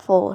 4।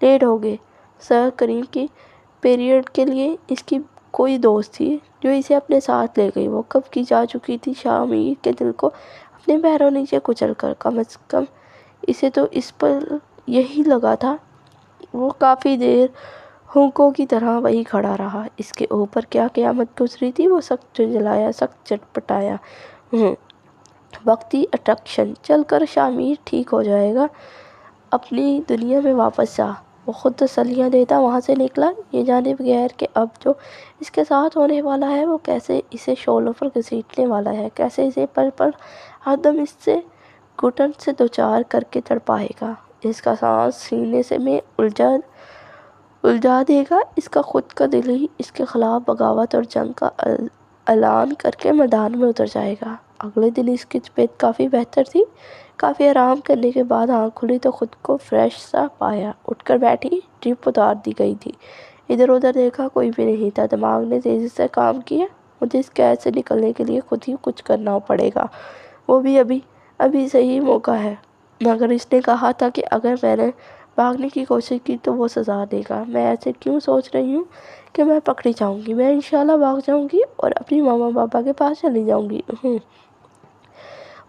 Late ہو گئے سر۔ کریم کی period کے لیے اس کی کوئی دوست تھی جو اسے اپنے ساتھ لے گئی۔ وہ کب کی جا چکی تھی شامیر کے دل کو اپنے پیروں نیچے کچل کر۔ کم از کم اسے تو اس پر یہی لگا تھا۔ وہ کافی دیر ہونکوں کی طرح وہی کھڑا رہا۔ اس کے اوپر کیا قیامت گزری تھی۔ وہ سخت جھنجھلایا، سخت چٹپٹایا۔ وقتی اٹریکشن چل کر شامیر ٹھیک ہو جائے گا، اپنی دنیا میں واپس جا، وہ خود تسلیاں دیتا وہاں سے نکلا، یہ جانے بغیر کہ اب جو اس کے ساتھ ہونے والا ہے وہ کیسے اسے شعلوں پر گھسیٹنے والا ہے، کیسے اسے پل پل ہر دم اس سے گھٹن سے دوچار کر کے تڑپائے گا، اس کا سانس سینے سے میں الجھا دے گا، اس کا خود کا دل ہی اس کے خلاف بغاوت اور جنگ کا اعلان کر کے میدان میں اتر جائے گا۔ اگلے دن اس کی طبیعت کافی بہتر تھی۔ کافی آرام کرنے کے بعد آنکھ کھلی تو خود کو فریش سا پایا۔ اٹھ کر بیٹھی، ڈرپ اتار دی گئی تھی۔ ادھر ادھر دیکھا، کوئی بھی نہیں تھا۔ دماغ نے تیزی سے کام کیا، مجھے اس قید سے نکلنے کے لیے خود ہی کچھ کرنا پڑے گا، وہ بھی ابھی صحیح موقع ہے۔ مگر اس نے کہا تھا کہ اگر میں نے بھاگنے کی کوشش کی تو وہ سزا دے گا۔ میں ایسے کیوں سوچ رہی ہوں کہ میں پکڑی جاؤں گی؟ میں انشاءاللہ بھاگ جاؤں گی اور اپنی ماما پاپا کے پاس چلی جاؤں گی۔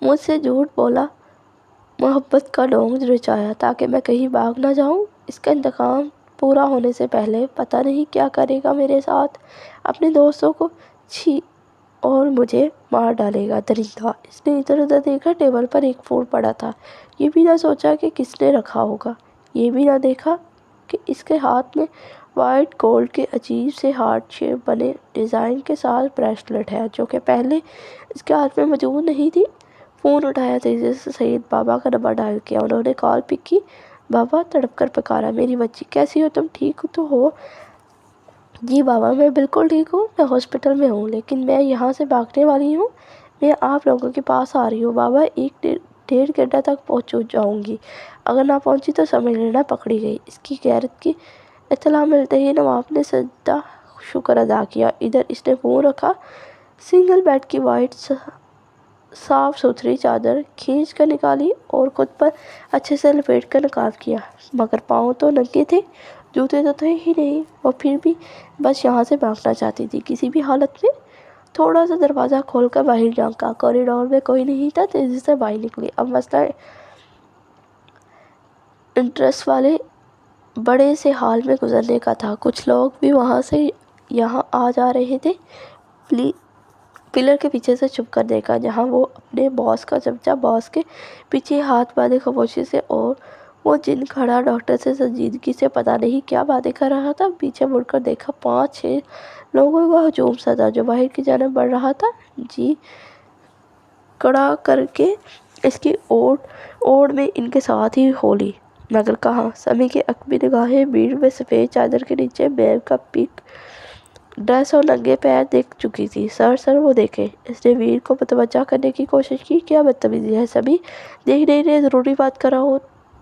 مجھ سے جھوٹ بولا، محبت کا ڈونگ رچایا تاکہ میں کہیں بھاگ نہ جاؤں۔ اس کا انتقام پورا ہونے سے پہلے پتہ نہیں کیا کرے گا میرے ساتھ، اپنے دوستوں کو چھی اور مجھے مار ڈالے گا، درندہ۔ اس نے ادھر ادھر دیکھا، ٹیبل پر ایک پھول پڑا تھا۔ یہ بھی نہ سوچا کہ کس نے رکھا ہوگا، یہ بھی نہ دیکھا کہ اس کے ہاتھ میں وائٹ گولڈ کے عجیب سے ہارٹ شیپ بنے ڈیزائن کے ساتھ بریسلٹ ہے جو کہ پہلے اس کے ہاتھ میں موجود نہیں تھی۔ فون اٹھایا، تیزی سے سعید بابا کا نمبر ڈائل کیا۔ انہوں نے کال پک کی۔ بابا تڑپ کر پکارا، میری بچی کیسی ہو تم؟ ٹھیک تو ہو؟ جی بابا، میں بالکل ٹھیک ہوں، میں ہاسپٹل میں ہوں، لیکن میں یہاں سے بھاگنے والی ہوں، میں آپ لوگوں کے پاس آ رہی ہوں۔ بابا، 1-1.5 گھنٹہ تک پہنچ جاؤں گی، اگر نہ پہنچی تو سمجھ لینا پکڑی گئی۔ اس کی غیرت کی اطلاع ملتے ہی نواب نے سجدہ شکر ادا کیا۔ ادھر اس نے فون رکھا، سنگل بیڈ کی وائٹ صاف ستھری چادر کھینچ کر نکالی اور خود پر اچھے سے لپیٹ کر نقاب کیا، مگر پاؤں تو ننگے تھے، جوتے تو تھے ہی نہیں۔ وہ پھر بھی بس یہاں سے بھاگنا چاہتی تھی کسی بھی حالت میں۔ تھوڑا سا دروازہ کھول کر باہر جھانکا، کوریڈور میں کوئی نہیں تھا۔ تیزی سے باہر نکلی۔ اب مسئلہ انٹرسٹ والے بڑے سے ہال میں گزرنے کا تھا۔ کچھ لوگ بھی وہاں سے یہاں آ جا رہے تھے۔ پلر کے پیچھے سے چھپ کر دیکھا جہاں وہ اپنے باس کا چمچہ باس کے پیچھے ہاتھ باندھے خاموشی سے، اور وہ جن کھڑا ڈاکٹر سے سنجیدگی سے پتہ نہیں کیا باتیں کر رہا تھا۔ پیچھے مڑ کر دیکھا، 5-6 لوگوں کا ہجوم سا تھا جو باہر کی جانب بڑھ رہا تھا۔ جی کڑا کر کے اس کی اوڑ میں ان کے ساتھ ہی ہو لی، مگر کہاں؟ سمیع کی عقبی نگاہیں بھیڑ میں سفید چادر کے نیچے میم کا پنک ڈریس اور ننگے پیر دیکھ چکی تھی۔ سر وہ دیکھیں۔ اس نے ویر کو متوجہ کرنے کی کوشش کی۔ کیا بدتمیزی ہے سمیع، دیکھ نہیں رہے ضروری بات کر رہا ہوں۔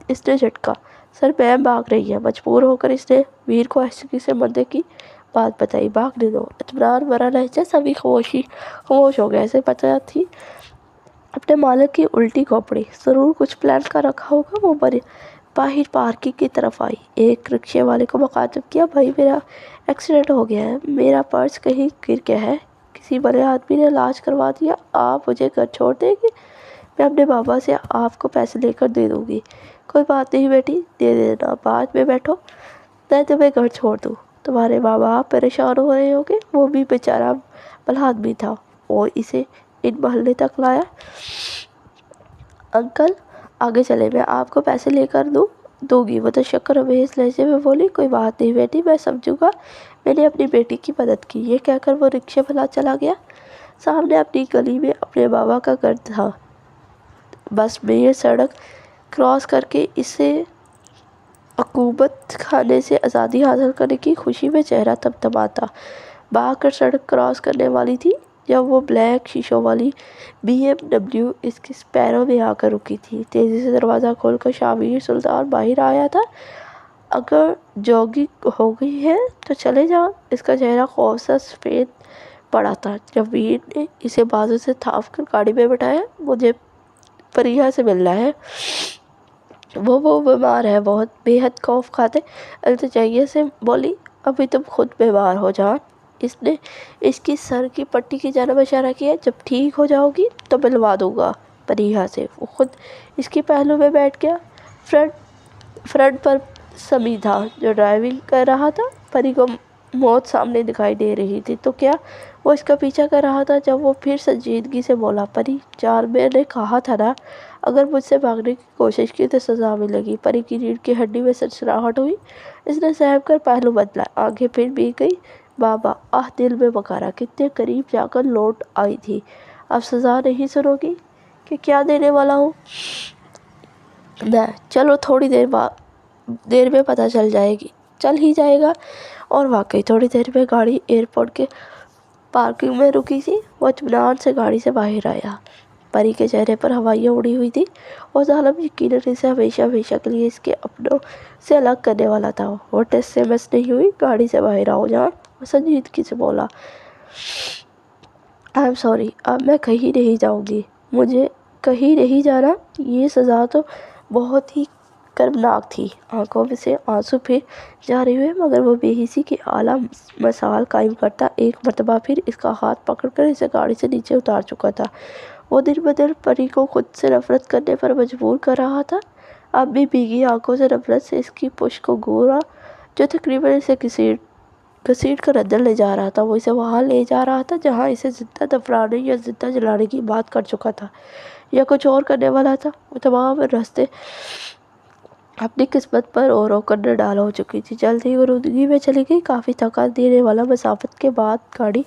اس نے جھٹکا۔ سر میم بھاگ رہی ہے۔ مجبور ہو کر اس نے ویر کو آہستگی سے مردے کی بات بتائی۔ بھاگنے دو۔ اطمینان بھرا لہجہ۔ سمیع خاموش ہو گیا۔ اسے پتہ تھی اپنے مالک کی الٹی کھوپڑی، ضرور کچھ پلان کر رکھا ہوگا۔ وہ باہر پارکنگ کی طرف آئی، ایک رکشے والے کو مخاطب کیا، بھائی میرا ایکسیڈنٹ ہو گیا ہے، میرا پرس کہیں گر گیا ہے، کسی بڑے آدمی نے علاج کروا دیا، آپ مجھے گھر چھوڑ دیں گے؟ میں اپنے بابا سے آپ کو پیسے لے کر دے دوں گی۔ کوئی بات نہیں بیٹی، دے دینا، بعد میں بیٹھو، میں تمہیں گھر چھوڑ دوں۔ تمہارے ماں باپ پریشان ہو رہے ہوں گے، وہ بھی بیچارہ بھلا آدمی تھا، اور اسے ان محلے تک لایا۔ انکل آگے چلیں، میں آپ کو پیسے لے کر دوں گی، وہ تشکر آمیز لہجے میں بولی۔ کوئی بات نہیں بیٹی، میں سمجھوں گا، میں نے اپنی بیٹی کی مدد کی۔ یہ کہہ کر وہ رکشے بھلا چلا گیا۔ سامنے اپنی گلی میں اپنے بابا کا گھر تھا۔ بس مین سڑک کراس کر کے اسے عقوبت کھانے سے آزادی حاصل کرنے کی خوشی میں چہرہ تمتماتا۔ بھاگ کر سڑک کراس کرنے والی تھی جب وہ بلیک شیشوں والی BMW اس کے پیروں میں آ کر رکی تھی۔ تیزی سے دروازہ کھول کر شامیر سلطان باہر آیا تھا۔ اگر جوگنگ ہو گئی ہے تو چلے جاؤ۔ اس کا چہرہ خوف سے سفید پڑا تھا جب ویر نے اسے بازو سے تھاپ کر گاڑی میں بٹھایا۔ مجھے پریہ سے ملنا ہے۔ وہ بیمار ہے بہت، بے حد خوف کھاتے التجائیہ سے بولی۔ ابھی تم خود بیمار ہو جان۔ اس نے اس کی سر کی پٹی کی جانب اشارہ کیا۔ جب ٹھیک ہو جاؤ گی تو ملوا دوں گا پریحا سے۔ وہ خود اس کی پہلو میں بیٹھ گیا۔ فرنٹ پر سمی تھا جو ڈرائیونگ کر رہا تھا۔ پری کو موت سامنے دکھائی دے رہی تھی تو کیا وہ اس کا پیچھا کر رہا تھا؟ جب وہ پھر سنجیدگی سے بولا، پری جان، میں نے کہا تھا نا، اگر مجھ سے بھاگنے کی کوشش کی تو سزا ملے گی۔ پری کی ریڑھ کی ہڈی میں سنسناہٹ ہوئی۔ اس نے سہم کر پہلو بدلا، آنکھیں پھر بھی گئی۔ بابا، دل میں پکارا، کتنے قریب جا کر لوٹ آئی تھی۔ اب سزا نہیں سنو گی کہ کیا دینے والا ہوں میں؟ چلو تھوڑی دیر میں پتہ چل ہی جائے گا۔ اور واقعی تھوڑی دیر میں گاڑی ایئرپورٹ کے پارکنگ میں رکی تھی۔ وہ اطمینان سے گاڑی سے باہر آیا۔ پری کے چہرے پر ہوائیاں اڑی ہوئی تھی۔ وہ ظالم یقیناً اسے ہمیشہ کے لیے اس کے اپنوں سے الگ کرنے والا تھا۔ وہ ٹس سے مس نہیں ہوئی۔ گاڑی سے باہر آؤ جان، وہ سنجیدگی سے بولا۔ آئی ایم سوری، اب میں کہیں نہیں جاؤں گی۔ مجھے کہیں نہیں جانا۔ یہ سزا تو بہت ہی کربناک تھی۔ آنکھوں میں سے آنسو پھر جاری ہوئے، مگر وہ بے حسی کی اعلیٰ مثال قائم کرتا ایک مرتبہ پھر اس کا ہاتھ پکڑ کر اسے گاڑی سے نیچے اتار چکا تھا۔ وہ دن بدن پری کو خود سے نفرت کرنے پر مجبور کر رہا تھا۔ اب بھی بھیگی آنکھوں سے نفرت سے اس کی پشت کو گھورا جو تقریباً اسے گھسیٹ کر اندر لے جا رہا تھا۔ وہ اسے وہاں لے جا رہا تھا جہاں اسے زندہ دفنانے یا زندہ جلانے کی بات کر چکا تھا یا کچھ اور کرنے والا تھا۔ وہ تمام راستے اپنی قسمت پر رو کر نڈال ہو چکی تھی۔ جلد ہی وہ رودگی میں چلی گئی۔ کافی تھکا دینے والا مسافت کے بعد گاڑی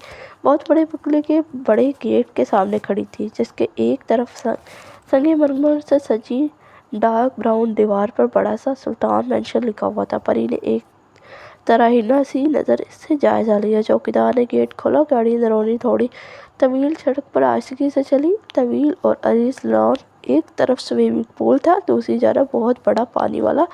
بہت بڑے بنگلے کے بڑے گیٹ کے سامنے کھڑی تھی، جس کے ایک طرف سنگ مرمر سے سجی ڈارک براؤن دیوار پر بڑا سا سلطان مینشن لکھا ہوا تھا۔ پری نے ایک طرح سی نظر اس سے جائزہ لیا۔ چوکیدار نے گیٹ کھولا۔ گاڑی اندرونی تھوڑی طویل سڑک پر آہستگی سے چلی۔ طویل اور عریض لان، ایک طرف سوئمنگ پول تھا، دوسری جانب بہت بڑا پانی والا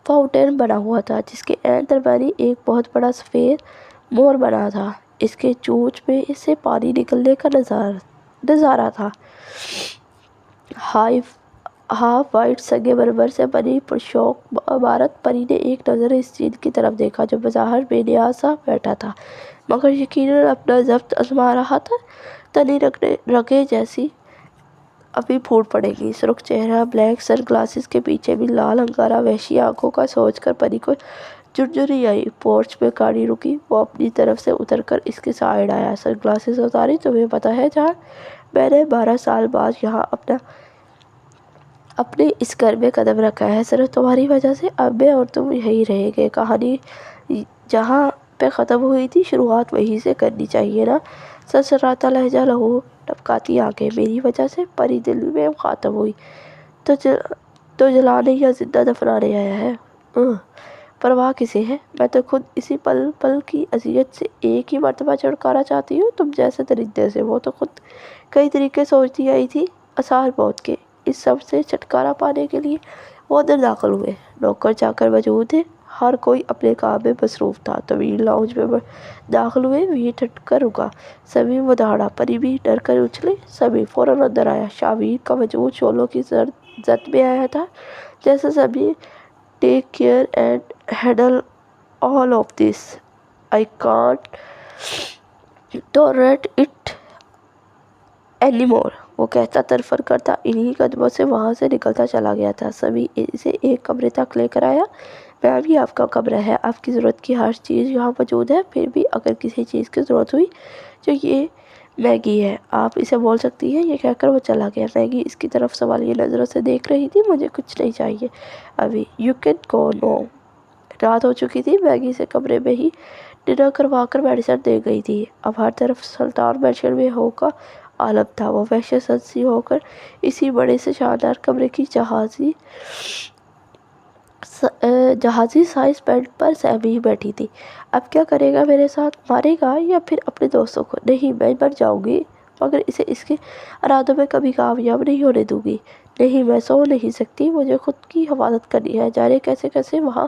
فاؤنٹین بنا ہوا تھا، جس کے عین درمیان ایک بہت بڑا سفید مور بنا تھا۔ اس کے چونچ میں سے پانی نکلنے کا نظارہ تھا۔ ہاف وائٹ سنگ مرمر سے بنی پرشوک عمارت۔ پری نے ایک نظر اس چیز کی طرف دیکھا جو بظاہر بے نیاز سا بیٹھا تھا، مگر یقیناً اپنا ضبط آزما رہا تھا۔ تنی رگیں جیسی ابھی پھوٹ پڑیں گی۔ سرخ چہرہ، بلیک سن گلاسز کے پیچھے بھی لال انگارہ وحشی آنکھوں کا سوچ کر پری کو جھنجھنی آئی۔ پورچ پہ گاڑی رکی۔ وہ اپنی طرف سے اتر کر اس کے سائیڈ آیا۔ سن گلاسز اتاری۔ تمہیں پتہ ہے جان، میں نے 12 سال بعد یہاں اپنے اس گھر میں قدم رکھا ہے، صرف تمہاری وجہ سے۔ اب میں اور تم یہیں رہیں گے۔ کہانی جہاں پہ ختم ہوئی تھی شروعات وہیں سے کرنی چاہیے نا؟ سرسراتا لہجہ، لہو ٹپکاتی آنکھیں۔ میری وجہ سے؟ پری دل میں مخاطب ہوئی۔ تو جلانے یا زندہ دفنانے آیا ہے؟ پرواہ کسے ہے؟ میں تو خود اسی پل کی اذیت سے ایک ہی مرتبہ چھٹکارا چاہتی ہوں، تم جیسے درندے سے۔ وہ تو خود کئی طریقے سوچتی آئی تھی آثار موت کے۔ اس سب سے چھٹکارا پانے کے لیے وہ اندر داخل ہوئے۔ نوکر چاکر موجود تھے، ہر کوئی اپنے کام میں مصروف تھا۔ طویل لاؤنج میں داخل ہوئے۔ وہیں ٹھٹ کر رکا۔ سمی وہ دہاڑا۔ پری بھی ڈر کر اچھلی۔ سمی فوراً اندر آیا۔ شاویر کا وجود شعلوں کی زد میں آیا تھا، جیسے سمی take care and handle all of this, I can't tolerate it any more, وہ کہتا ترفر کرتا انہی قدموں سے وہاں سے نکلتا چلا گیا تھا۔ سمی اسے ایک کمرے تک لے کر آیا۔ میم، یہ آپ کا کمرہ ہے، آپ کی ضرورت کی ہر چیز یہاں موجود ہے۔ پھر بھی اگر کسی چیز کی ضرورت ہوئی جو یہ میگی ہے، آپ اسے بول سکتی ہیں۔ یہ کہہ کر وہ چلا گیا۔ میگی اس کی طرف سوالیہ نظروں سے دیکھ رہی تھی۔ مجھے کچھ نہیں چاہیے ابھی، یو کین گو نو۔ رات ہو چکی تھی۔ میگی سے کمرے میں ہی ڈنر کروا کر میڈیسن دے گئی تھی۔ اب ہر طرف سلطان مینشن میں ہو کا عالم تھا۔ وہ وحشت زد سی ہو کر اسی بڑے سے شاندار کمرے کی جہازی سائز بیڈ پر سہمی ہی بیٹھی تھی۔ اب کیا کرے گا میرے ساتھ؟ مارے گا یا پھر اپنے دوستوں کو؟ نہیں، میں مر جاؤں گی، مگر اسے اس کے ارادوں میں کبھی کامیاب نہیں ہونے دوں گی۔ نہیں، میں سو نہیں سکتی، مجھے خود کی حفاظت کرنی ہے۔ جانے کیسے وہاں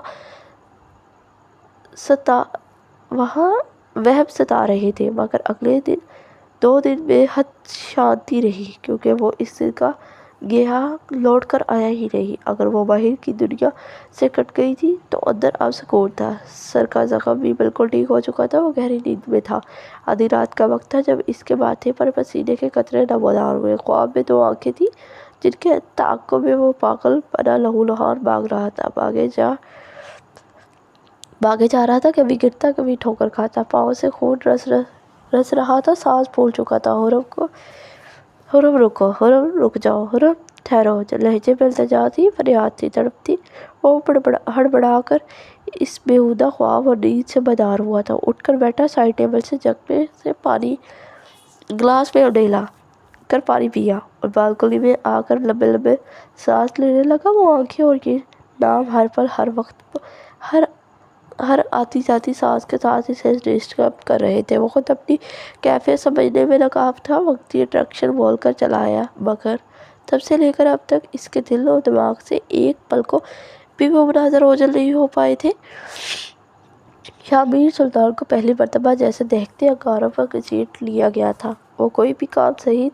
وہم ستا رہے تھے، مگر اگلے 2 دن بے حد شانتی رہی، کیونکہ وہ اس دن کا گیا لوٹ کر آیا ہی نہیں۔ اگر وہ باہر کی دنیا سے کٹ گئی تھی تو اندر اب سکون تھا۔ سر کا زخم بھی بالکل ٹھیک ہو چکا تھا، وہ گہری نیند میں تھا۔ آدھی رات کا وقت تھا جب اس کے ماتھے پر پسینے کے قطرے نمودار ہوئے۔ خواب میں دو آنکھیں تھیں جن کے تاکوں میں وہ پاگل پنا لہولہان بھاگ رہا تھا، بھاگے جا رہا تھا، کبھی گرتا کبھی ٹھوکر کھاتا، پاؤں سے خون رس رہا تھا، سانس پھول چکا تھا۔ حرم رک جاؤ، حرم ٹھہرو۔ لہجے میں التجا تھی، فریاد تھی، تڑپ تھی۔ وہ ہڑبڑا کر اس بیہودہ خواب اور نیند سے بیدار ہوا تھا۔ اٹھ کر بیٹھا، سائڈ ٹیبل سے جگ میں سے پانی گلاس میں ڈیلا کر پانی پیا اور بالکنی میں آ کر لمبے لمبے سانس لینے لگا۔ وہ آنکھیں اور یہ نام ہر پل ہر وقت ہر آتی جاتی سانس کے ساتھ اسے ڈسٹرب کر رہے تھے۔ وہ خود اپنی کیفیت سمجھنے میں ناکام تھا، وقتی اٹریکشن بول کر چلایا، مگر تب سے لے کر اب تک اس کے دل و دماغ سے ایک پل کو بھی وہ مناظر اوجھل نہیں ہو پائے تھے۔ شاہ میر سلطان کو پہلی مرتبہ جیسے دیکھتے انگاروں پر گھسیٹ لیا گیا تھا۔ وہ کوئی بھی کام صحیح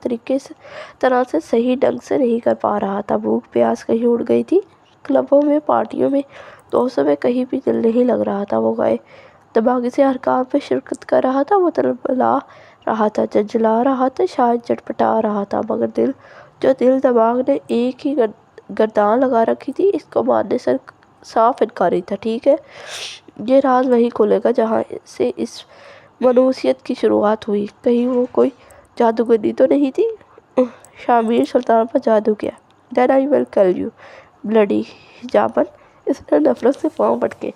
طرح سے صحیح ڈھنگ سے نہیں کر پا رہا تھا۔ بھوک پیاس کہیں اڑ گئی تھی، کلبوں میں، پارٹیوں میں، دوستوں میں کہیں بھی دل نہیں لگ رہا تھا۔ وہ گئے دماغی سے ہر کام میں شرکت کر رہا تھا، وہ تلبلا رہا تھا، جھنجھلا رہا تھا، شاید چٹپٹا رہا تھا، مگر دل دماغ نے ایک ہی گردان لگا رکھی تھی، اس کو ماننے سے صاف انکاری تھا۔ ٹھیک ہے، یہ راز وہیں کھلے گا جہاں سے اس منحوسیت کی شروعات ہوئی۔ کہیں وہ کوئی جادوگری تو نہیں تھی؟ شاہ میر سلطان پر جادو کیا؟ Then I will kill you, bloody ہجامن۔ اس نے نفرت سے پاؤں پٹکے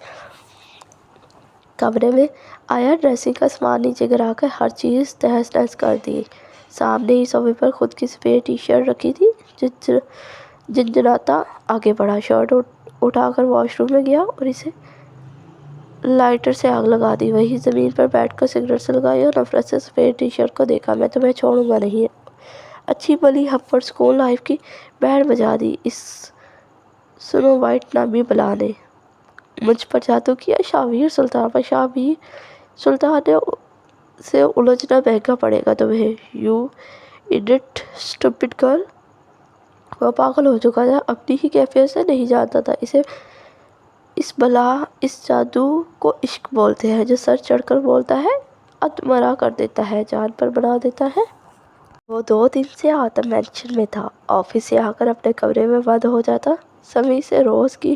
کمرے میں آیا، ڈریسنگ کا سامان نیچے گرا کر ہر چیز تہس نہس کر دی۔ سامنے ہی صوفے پر خود کی سفید ٹی شرٹ رکھی تھی، جنجناتا آگے بڑھا، شرٹ اٹھا کر واش روم میں گیا اور اسے لائٹر سے آگ لگا دی۔ وہیں زمین پر بیٹھ کر سگریٹ سلگائی اور نفرت سے سفید ٹی شرٹ کو دیکھا۔ میں تمہیں چھوڑوں گا نہیں۔ اچھی بھلی ہم پر سکون لائف کی بینڈ بجا دی اس سنو وائٹ نامی بلا نے۔ مجھ پر جادو کیا؟ شاہ میر سلطان پر؟ شاہ میر سلطان سے الجھنا مہنگا پڑے گا تمہیں، یو ایڈیٹ اسٹوپڈ گرل۔ وہ پاگل ہو چکا تھا، اپنی ہی کیفیت سے نہیں جانتا تھا۔ اس بلا، اس جادو کو عشق بولتے ہیں، جو سر چڑھ کر بولتا ہے، ادمرا کر دیتا ہے، جان پر بنا دیتا ہے۔ وہ 2 دن سے آتم مینشن میں تھا، آفس سے آ کر اپنے کمرے میں بند ہو جاتا۔ سمیع سے روز کی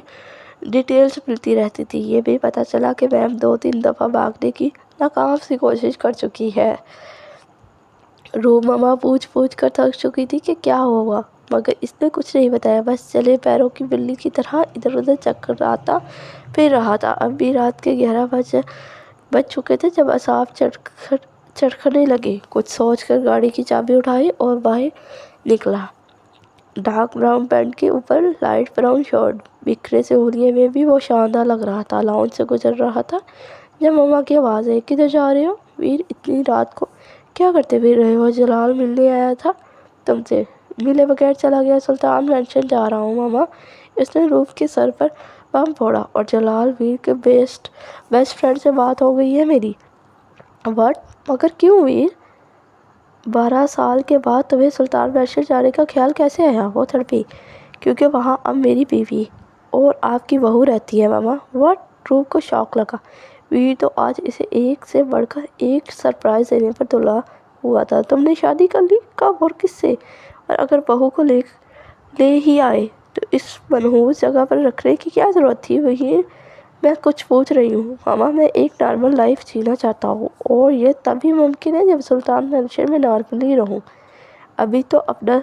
ڈیٹیلز ملتی رہتی تھی۔ یہ بھی پتہ چلا کہ میم 2-3 دفعہ بھاگنے کی ناکام سی کوشش کر چکی ہے۔ ماما پوچھ کر تھک چکی تھی کہ کیا ہوا، مگر اس نے کچھ نہیں بتایا، بس چلے پیروں کی بلی کی طرح ادھر ادھر چکراتا پھر رہا تھا۔ اب بھی رات کے 11 بج چکے تھے جب اعصاب چرخنے لگے۔ کچھ سوچ کر گاڑی کی چابی اٹھائی اور باہر نکلا۔ ڈارک براؤن پینٹ کے اوپر لائٹ براؤن شرٹ، بکھرے سے ہولے میں بھی وہ شاندار لگ رہا تھا۔ لاؤنج سے گزر رہا تھا جب ماما کی آواز آئی، کدھر جا رہے ہو ویر؟ اتنی رات کو کیا کرتے پھر رہے ہو؟ جلال ملنے آیا تھا تم سے، ملے بغیر چلا گیا۔ سلطان مینشن جا رہا ہوں ماما۔ اس نے روف کے سر پر بم پھوڑا۔ اور جلال ویر کے بیسٹ فرینڈ سے بات ہو گئی ہے میری۔ واٹ؟ مگر کیوں ویر؟ 12 سال کے بعد تمہیں سلطان مینشن جانے کا خیال کیسے آیا؟ وہ تڑپی۔ کیونکہ وہاں اب میری بیوی اور آپ کی بہو رہتی ہے ماما۔ واٹ؟ روف کو شاک لگا۔ ویر تو آج اسے ایک سے بڑھ کر ایک سرپرائز دینے پر تلا ہوا تھا۔ تم نے شادی کر لی؟ کب اور کس سے؟ اور اگر بہو کو لے ہی آئے تو اس منحوس جگہ پر رکھنے کی کیا ضرورت تھی؟ ویر میں کچھ پوچھ رہی ہوں ماما، میں ایک نارمل لائف جینا چاہتا ہوں، اور یہ تبھی ممکن ہے جب سلطان مینشن میں نارملی رہوں۔ ابھی تو اپنا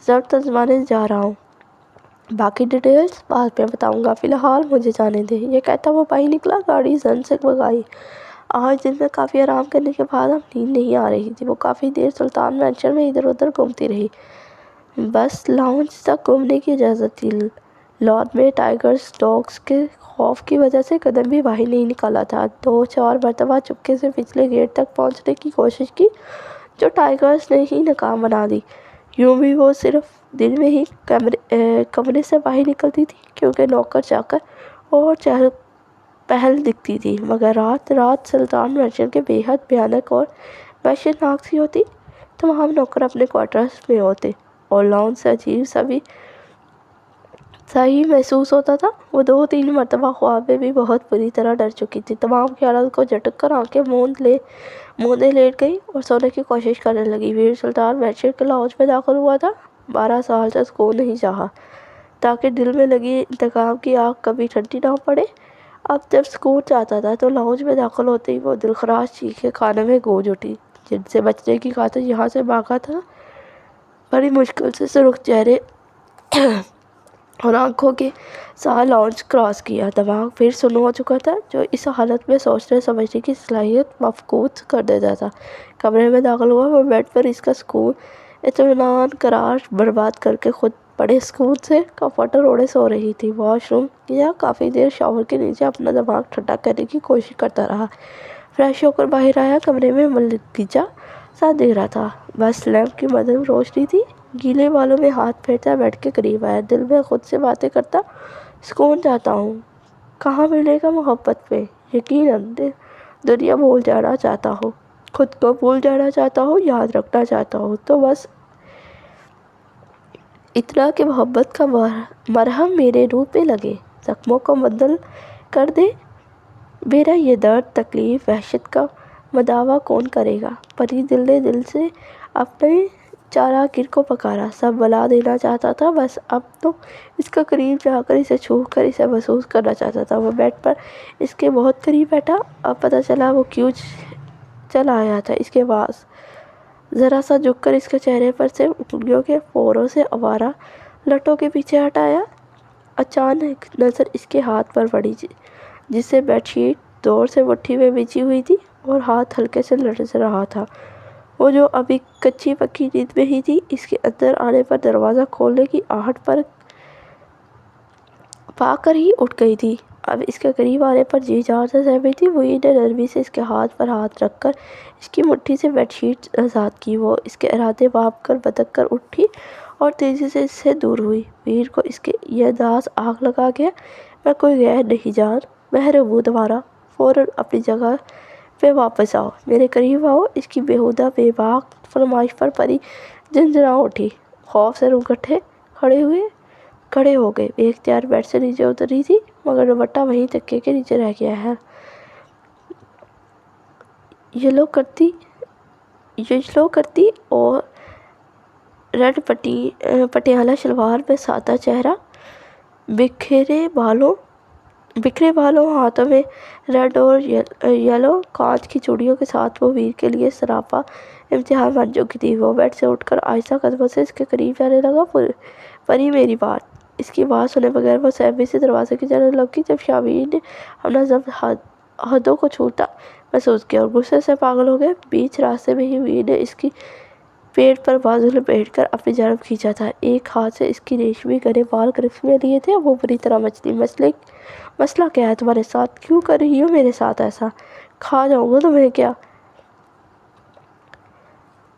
ضبط آزمانے جا رہا ہوں، باقی ڈیٹیلز بعد میں بتاؤں گا، فی الحال مجھے جانے دیں۔ یہ کہتا وہ باہر نکلا، گاڑی زن سے بھگائی۔ آج دن میں کافی آرام کرنے کے بعد اب نیند نہیں آ رہی تھی۔ وہ کافی دیر سلطان مینشن میں ادھر ادھر گھومتی رہی، بس لاؤنج تک گھومنے کی اجازت تھی۔ لان میں ٹائیگرز ڈاگز کے خوف کی وجہ سے قدم بھی باہر نہیں نکالا تھا۔ 2-4 مرتبہ چپکے سے پچھلے گیٹ تک پہنچنے کی کوشش کی، جو ٹائیگرز نے ہی ناکام بنا دی۔ یوں بھی وہ صرف دن میں ہی کمرے سے باہر نکلتی تھی، کیونکہ نوکر چاکر اور چہل پہل دکھتی تھی، مگر رات سلطان مینشن کے بے حد بھیانک اور وحشتناک سی ہوتی۔ تمام نوکر اپنے کوارٹرز میں ہوتے اور لان سے عجیب سا بھی صحیح محسوس ہوتا تھا۔ وہ 2-3 مرتبہ خواب میں بھی بہت بری طرح ڈر چکی تھی۔ تمام خیالات کو جھٹک کر آنکھیں موندے لیٹ گئی اور سونے کی کوشش کرنے لگی۔ ویر سلطان بیڈ شیٹ کے لاؤنج میں داخل ہوا تھا۔ 12 سال سے سکون نہیں چاہا تاکہ دل میں لگی انتقام کی آگ کبھی ٹھنڈی نہ پڑے۔ اب جب سکون چاہتا تھا تو لاؤنج میں داخل ہوتے ہی وہ دلخراش چیخیں کانے میں گونج اٹھی۔ جن سے بچنے کی خاطر یہاں سے بھاگا تھا، بڑی مشکل سے سرخ چہرے اور آنکھوں کے ساتھ لاؤنج کراس کیا۔ دماغ پھر سن ہو چکا تھا، جو اس حالت میں سوچنے سمجھنے کی صلاحیت مفقود کر دیتا تھا۔ کمرے میں داخل ہوا، وہ بیڈ پر اس کا سکون، اطمینان، قرار برباد کر کے خود بڑے سکون سے کمفرٹر اوڑھے سو رہی تھی۔ واش روم یا کافی دیر شاور کے نیچے اپنا دماغ ٹھنڈا کرنے کی کوشش کرتا رہا۔ فریش ہو کر باہر آیا، کمرے میں ملگیجا سا اندھیرا تھا، بس لیمپ کی مدھم روشنی تھی۔ گیلے بالوں میں ہاتھ پھیرتا بیڈ کے قریب آیا، دل میں خود سے باتیں کرتا، سکون چاہتا ہوں، کہاں ملے گا محبت میں؟ یقیناً دنیا بھول جانا چاہتا ہوں، خود کو بھول جانا چاہتا ہوں، یاد رکھنا چاہتا ہوں تو بس اتنا کہ محبت کا مرہم میرے روح پہ لگے، زخموں کو معطل کر دے۔ میرا یہ درد، تکلیف، وحشت کا مداوا کون کرے گا؟ پری دل نے دل سے اپنے چارہ گر کو پکارا، سب بلا دینا چاہتا تھا، بس اب تو اس کا قریب جا کر اسے چھو کر اسے محسوس کرنا چاہتا تھا۔ وہ بیڈ پر اس کے بہت قریب بیٹھا، اب پتہ چلا وہ کیوں چل آیا تھا اس کے پاس۔ ذرا سا جھک کر اس کے چہرے پر سے انگلیوں کے پھوروں سے آوارہ لٹوں کے پیچھے ہٹایا۔ اچانک نظر اس کے ہاتھ پر پڑی، جس سے بیڈ شیٹ زور سے مٹھی میں بچھی ہوئی تھی اور ہاتھ ہلکے سے لرز رہا تھا۔ وہ جو ابھی کچی پکی نیند میں ہی تھی، اس کے اندر آنے پر دروازہ کھولنے کی آہٹ پر پا کر ہی اٹھ گئی تھی۔ اب اس کے قریب آنے پر جی جان سے سہمی تھی۔ ویر نے نرمی سے اس کے ہاتھ پر ہاتھ رکھ کر اس کی مٹھی سے بیڈ شیٹ آزاد کی۔ وہ اس کے ارادے بھانپ کر بدک کر اٹھی اور تیزی سے اس سے دور ہوئی۔ ویر کو اس کے یہ انداز آگ لگا گیا۔ میں کوئی غیر نہیں جان، محرم ہوں تمہارا، فوراً اپنی جگہ پہ واپس آؤ، میرے قریب آؤ۔ اس کی بیہودہ بے باک فرمائش پر پری جھنجھلا اٹھی، خوف سے روگٹھے کھڑے ہو گئے۔ بے اختیار بیڈ سے نیچے اتری تھی، مگر دوپٹہ وہیں تکیے کے نیچے رہ گیا ہے۔ یلو کرتی اور ریڈ پٹیالہ شلوار میں سادہ چہرہ، بکھرے بالوں، ہاتھوں میں ریڈ اور یلو کانچ کی چوڑیوں کے ساتھ وہ ویر کے لیے سراپا امتحان بن چکی تھی۔ وہ بیڈ سے اٹھ کر آہستہ قدموں سے اس کے قریب جانے لگا۔ پری میری بات۔ اس کی بات سنے بغیر وہ سہمی سے دروازے کی جانب لپکی، جب شامعین نے اپنا ضبط حدوں کو چھوتا محسوس کیا اور غصے سے پاگل ہو گئے۔ بیچ راستے میں ہی ویر نے اس کی پیٹ پر بازو لپیٹ کر اپنی جانب کھینچا تھا۔ ایک ہاتھ سے اس کی ریشمی گھنے بال گرفت میں لیے تھے۔ وہ بری طرح مچلی، مسئلہ کیا ہے تمہارے ساتھ؟ کیوں کر رہی ہو میرے ساتھ ایسا؟ کھا جاؤں گا تمہیں کیا؟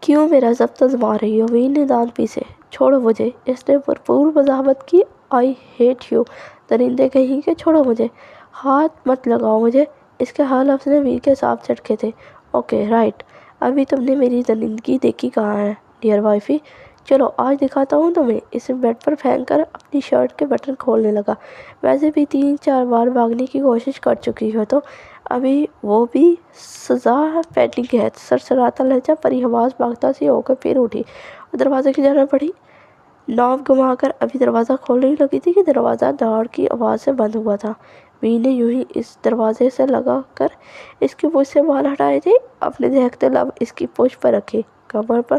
کیوں میرا ضبط آزما رہی ہو؟ ویر نے دانت پیسے۔ چھوڑو مجھے، اس نے بھرپور مزاحمت کی۔ آئی ہیٹ یو، درندے کہیں کے، چھوڑو مجھے، ہاتھ مت لگاؤ مجھے۔ اس کے ہر لفظ نے ویر کے سانپ جھٹکے تھے۔ اوکے رائٹ، ابھی تم نے میری درندگی دیکھی کہاں ہے ڈیئر وائفی، چلو آج دکھاتا ہوں تمہیں۔ اسے بیڈ پر پھینک کر اپنی شرٹ کے بٹن کھولنے لگا۔ ویسے بھی 3-4 بار بھاگنے کی کوشش کر چکی ہو تو ابھی وہ بھی سزا پینڈنگ ہے۔ سرسراتا لہجہ پری حواس بھاگتا سی ہو کر پھر اٹھی اور دروازے کی جانب بڑھی۔ ناف گھما کر ابھی دروازہ کھولنے ہی لگی تھی کہ دروازہ دھاڑ کی آواز سے بند ہوا تھا۔ ویر نے یوں ہی اس دروازے سے لگا کر اس کی پشت سے بال ہٹائے تھے، اپنے دہکتے لب اس کی پشت پر رکھے، کمر پر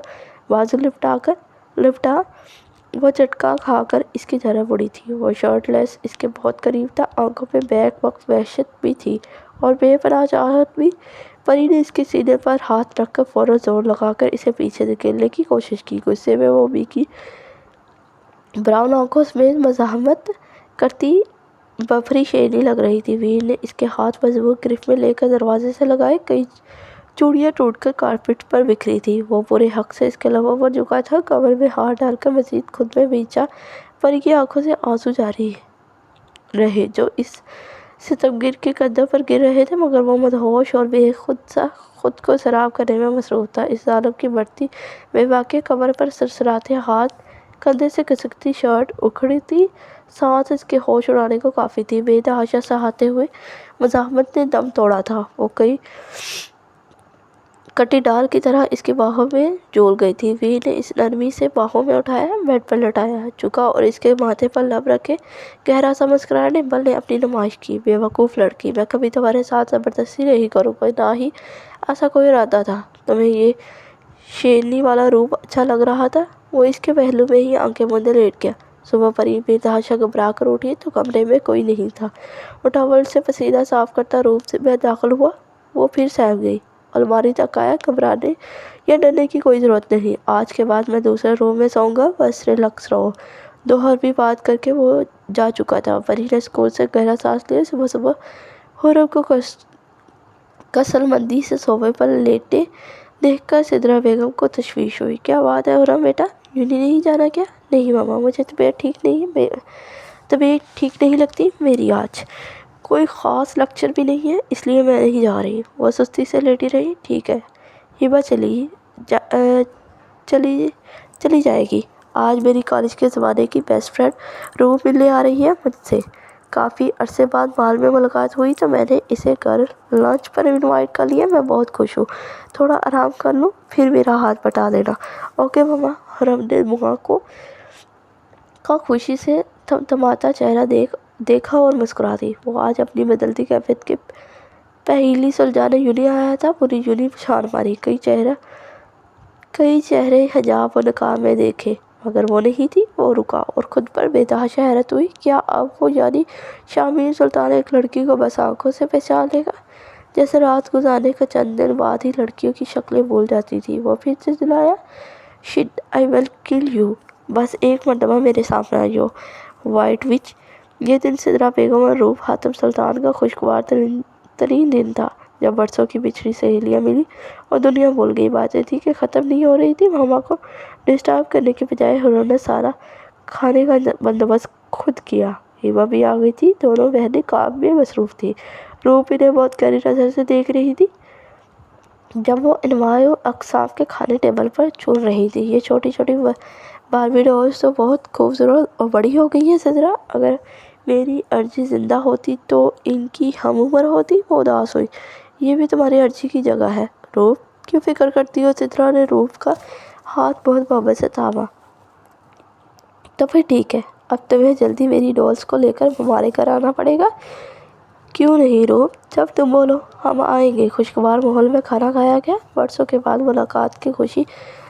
بازو لپٹا وہ جھٹکا کھا کر اس کی جانب بڑھی تھی۔ وہ شرٹ لیس اس کے بہت قریب تھا، آنکھوں میں بیک وقت وحشت بھی تھی اور بے پناہ چاہت بھی۔ پری نے اس کے سینے پر ہاتھ رکھ کر فوراً زور لگا کر اسے پیچھے دھکیلنے کی کوشش کی۔ غصے میں وہ کی براؤن آنکھوں سمیت مزاحمت کرتی بفری شیرنی لگ رہی تھی۔ ویر نے اس کے ہاتھ مضبوط گرفت میں لے کر دروازے سے لگائے۔ کئی چوڑیاں ٹوٹ کر کارپیٹ پر بکھری تھی۔ وہ پورے حق سے اس کے لبوں پر جھکا تھا، کمر میں ہاتھ ڈال کر مزید خود میں بیچا۔ پری کی آنکھوں سے آنسو جاری رہے جو اس ستمگر کے کندھوں پر گر رہے تھے، مگر وہ مدہوش اور بے خود کو سراب کرنے میں مصروف تھا۔ اس ظالم کی بڑھتی بے باکی کمر پر سرسراتے ہاتھ کندھے سے کھسکتی شرٹ اکھڑی تھی، سانس اس کے ہوش اڑانے کو کافی تھی۔ بے تحاشا سہاتے ہوئے مزاحمت نے دم توڑا تھا۔ وہ کئی کٹی ڈال کی طرح اس کی باہوں میں جول گئی تھی۔ وی نے اس نرمی سے باہوں میں اٹھایا، بیڈ پر لٹایا، جھکا اور اس کے ماتھے پر لب رکھے گہرا سا مسکرایا۔ ڈمپل نے اپنی نمائش کی، بے وقوف لڑکی، میں کبھی تمہارے ساتھ زبردستی نہیں کروں گا، نہ ہی ایسا کوئی ارادہ تھا۔ تمہیں یہ شیرنی والا روپ اچھا لگ رہا تھا۔ وہ اس کے پہلو میں ہی آنکھیں موندے لیٹ گیا۔ صبح پری بے تحاشا گھبرا کر اٹھی تو کمرے میں کوئی نہیں تھا۔ وہ ٹاول سے پسینہ صاف کرتا روم میں داخل ہوا۔ وہ پھر سہم گئی، الماری تک آیا۔ گھبرانے یا ڈرنے کی کوئی ضرورت نہیں، آج کے بعد میں دوسرے روم میں سوؤں گا، بس ریلیکس رہو۔ دوہر بھی بات کر کے وہ جا چکا تھا۔ پری نے سکون سے گہرا سانس لیا۔ صبح صبح خرم کو کسل مندی سے صوفے پر لیٹے دیکھ کر سدرا بیگم کو تشویش ہوئی۔ کیا بات ہے خرم بیٹا، یونی نہیں جانا کیا؟ نہیں ماما، مجھے طبیعت ٹھیک نہیں لگتی میری آج۔ کوئی خاص لیکچر بھی نہیں ہے، اس لیے میں نہیں جا رہی۔ وہ سستی سے لیٹی رہی۔ ٹھیک ہے، ہبہ چلی جائے گی۔ آج میری کالج کے زمانے کی بیسٹ فرینڈ روم ملنے آ رہی ہے مجھ سے۔ کافی عرصے بعد مال میں ملاقات ہوئی تو میں نے اسے گھر لنچ پر انوائٹ کر لیا۔ میں بہت خوش ہوں۔ تھوڑا آرام کر لوں پھر میرا ہاتھ بٹا دینا۔ اوکے ماما۔ خرم نے ماں کا خوشی سے تمتماتا چہرہ دیکھا اور مسکرا دی۔ وہ آج اپنی بدلتی کیفیت کی پہیلی سلجھانے یونی آیا تھا۔ پوری یونی چھان ماری۔ کئی چہرے حجاب و نقاب میں دیکھے مگر وہ نہیں تھی۔ وہ رکا اور خود پر بے تحاشا حیرت ہوئی۔ کیا اب وہ یعنی شامین سلطان ایک لڑکی کو بس آنکھوں سے پہچان لے گا؟ جیسے رات گزارنے کے چند دن بعد ہی لڑکیوں کی شکلیں بھول جاتی تھی۔ وہ پھر سے چلایا، شٹ آئی ول کل یو، بس ایک مرتبہ میرے سامنے آئی ہو، وائٹ وچ۔ یہ دن سدرا بیگم اور روپ حاتم سلطان کا خوشگوار ترین دن تھا، جب برسوں کی بچھڑی سہیلیاں ملی اور دنیا بھول گئی۔ باتیں تھی کہ ختم نہیں ہو رہی تھی۔ ماما کو ڈسٹرب کرنے کے بجائے خرم نے سارا کھانے کا بندوبست خود کیا۔ ہبہ بھی آ گئی تھی۔ دونوں بہنیں کام میں مصروف تھیں۔ روپ انہیں بہت کڑی نظر سے دیکھ رہی تھی جب وہ انواع و اقسام کے کھانے ٹیبل پر چن رہی تھی۔ یہ چھوٹی چھوٹی باربی ڈالز تو بہت خوبصورت اور بڑی ہو گئی ہیں سدرا، اگر میری ارجی زندہ ہوتی تو ان کی ہم عمر ہوتی۔ وہ اداس ہوئی۔ یہ بھی تمہاری ارجی کی جگہ ہے۔ روپ کیوں فکر کرتی ہو؟ سدرا نے روپ کا ہاتھ بہت محبت سے تھاما۔ تو پھر ٹھیک ہے، اب تمہیں جلدی میری ڈالز کو لے کر ہمارے گھر آنا پڑے گا۔ کیوں نہیں روپ، جب تم بولو ہم آئیں گے۔ خوشگوار ماحول میں کھانا کھایا گیا۔ برسوں کے بعد ملاقات کی خوشی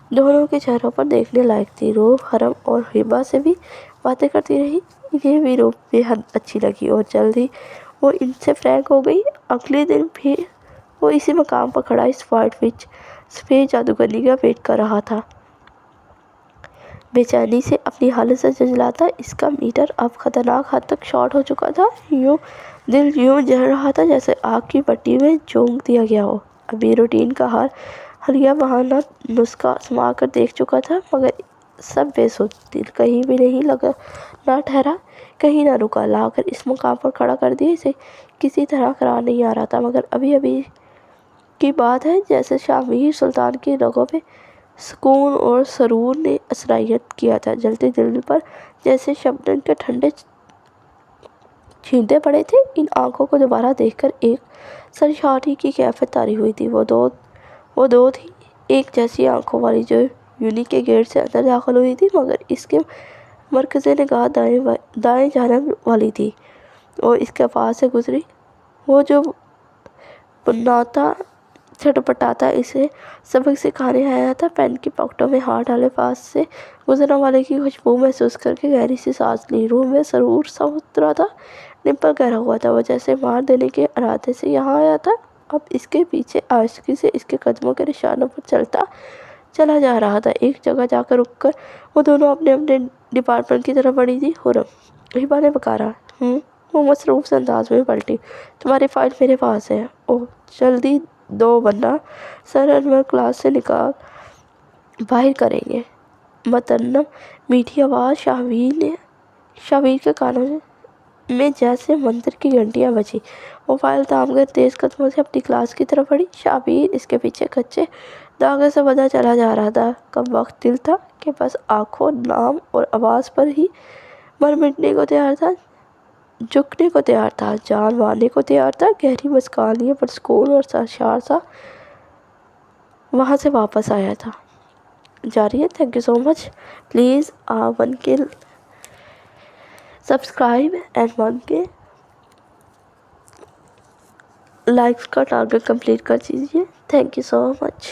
دونوں کے چہروں پر دیکھنے لائق تھی۔ روپ خرم اور ہبہ سے بھی باتیں کرتی رہی۔ انہیں بھی روپ بے حد اچھی لگی اور جلد ہی وہ ان سے فرینک ہو گئی۔ اگلے دن پھر وہ اسی مقام پر کھڑا اس وائٹ وچ سفید جادوگرنی کا ویٹ کر رہا تھا، بے چینی سے اپنی حالت سے جھنجھلاتا۔ اس کا میٹر اب خطرناک حد تک شارٹ ہو چکا تھا۔ دل یوں جل رہا تھا جیسے آگ کی بٹی میں جھونک دیا گیا ہو۔ ابھی روٹین کا حالیہ بہانہ نسخہ آزما کر دیکھ چکا تھا مگر سب بے سود۔ دل کہیں بھی نہیں نہ ٹھہرا، کہیں نہ رکا۔ لا کر اس مقام پر کھڑا کر دیا۔ اسے کسی طرح قرار نہیں آ رہا تھا مگر ابھی کی بات ہے جیسے شامیر سلطان کی رگوں میں سکون اور سرور نے اثرائیت کیا تھا۔ جلتے دل پر جیسے شبنم کے ٹھنڈے چھینٹے پڑے تھے۔ ان آنکھوں کو دوبارہ دیکھ کر ایک سرشاری کی کیفیت طاری ہوئی تھی۔ وہ دو تھی، ایک جیسی آنکھوں والی جو یونی کے گیٹ سے اندر داخل ہوئی تھی مگر اس کے مرکز نگاہ دائیں جانب والی تھی۔ اور اس کے پاس سے گزری وہ جو بناتا چھٹپٹاتا اسے سبق سکھانے آیا تھا۔ پین کی پاکٹوں میں ہاتھ ڈالے پاس سے گزرنے والے کی خوشبو محسوس کر کے گہری سی سانس لی۔ روم میں سرور سا اترا تھا۔ ڈمپل گہرا ہوا تھا۔ وہ جیسے مار دینے کے ارادے سے یہاں آیا تھا، اب اس کے پیچھے آہستگی سے اس کے قدموں کے نشانوں پر چلا جا رہا تھا۔ ایک جگہ جا کر رک کر وہ دونوں اپنے اپنے ڈپارٹمنٹ کی طرف بڑھی تھی۔ خرم، ہبہ نے پکارا۔ وہ مصروف سے انداز میں پلٹی۔ تمہاری فائل میرے پاس ہے۔ اوہ جلدی دو ورنہ سر انور کلاس سے نکال باہر کریں گے۔ مترنم میٹھی آواز شاویر کے کانوں میں جیسے مندر کی گھنٹیاں بجیں۔ وہ فائل تھام کر تیز قدموں سے اپنی کلاس کی طرف بڑھی۔ شاویر اس کے پیچھے کچے دھاگے سے بندھا چلا جا رہا تھا۔ کم وقت دل تھا کہ بس آنکھوں، نام اور آواز پر ہی من مٹنے کو تیار تھا، جھکنے کو تیار تھا، جان مارنے کو تیار تھا۔ گہری مسکان لیے پرسکون اور سرشار سا وہاں سے واپس آیا تھا۔ جاری ہے۔ Thank you so much. Please 1K subscribe and 1K likes کا ٹارگیٹ کمپلیٹ کر دیجیے۔ Thank you so much.